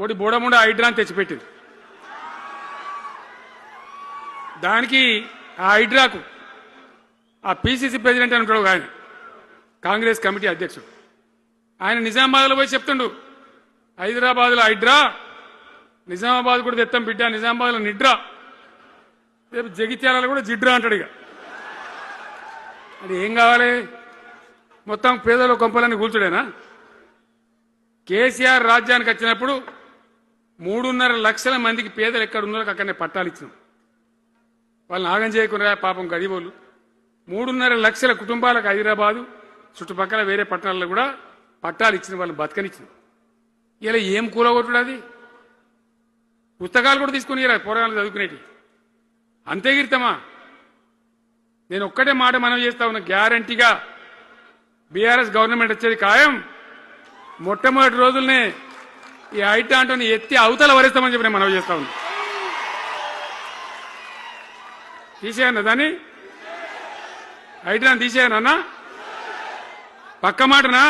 ఓడి బోడముండ హైడ్రాని తెచ్చిపెట్టింది. దానికి ఆ హైడ్రాకు ఆ పిసిసి ప్రెసిడెంట్ అని ఉంటాడు ఆయన, కాంగ్రెస్ కమిటీ అధ్యక్షుడు, ఆయన నిజామాబాద్లో పోయి చెప్తుండు, హైదరాబాద్లో హైడ్రా, నిజామాబాద్ కూడా తెత్తం బిడ్డ, నిజామాబాద్లో నిడ్రా, రేపు జగిత్యాలలో కూడా జిడ్రా అంటాడు. ఇక అది ఏం కావాలి? మొత్తం పేదల కొంపలన్నీ కూల్చుడేనా? కేసీఆర్ రాజ్యానికి వచ్చినప్పుడు 3.5 లక్షల మందికి పేదలు ఎక్కడ ఉన్నారో అక్కడనే పట్టాలు ఇచ్చినాం. వాళ్ళని ఆగం చేయకుండా పాపం గరీబోళ్ళు 3.5 లక్షల కుటుంబాలకు హైదరాబాదు చుట్టుపక్కల వేరే పట్టణాల్లో కూడా పట్టాలు ఇచ్చిన వాళ్ళని బతకనిచ్చిన. ఇలా ఏం కూలగొట్టుడు? అది పుస్తకాలు కూడా తీసుకుని పోరాటాలు చదువుకునేటి అంతే గిరితమా? నేను ఒక్కటే మాట మనం చేస్తా ఉన్నా, గ్యారంటీగా బీఆర్ఎస్ గవర్నమెంట్ వచ్చేది ఖాయం. మొట్టమొదటి రోజులనే ఈ హైడ్రాంటోని ఎత్తి అవతల వరేస్తామని చెప్పి నేను మనవి చేస్తా ఉన్నా. తీసేయన్నా దాన్ని, హైడ్రాన్ తీసేయనన్నా? పక్క మాటనా?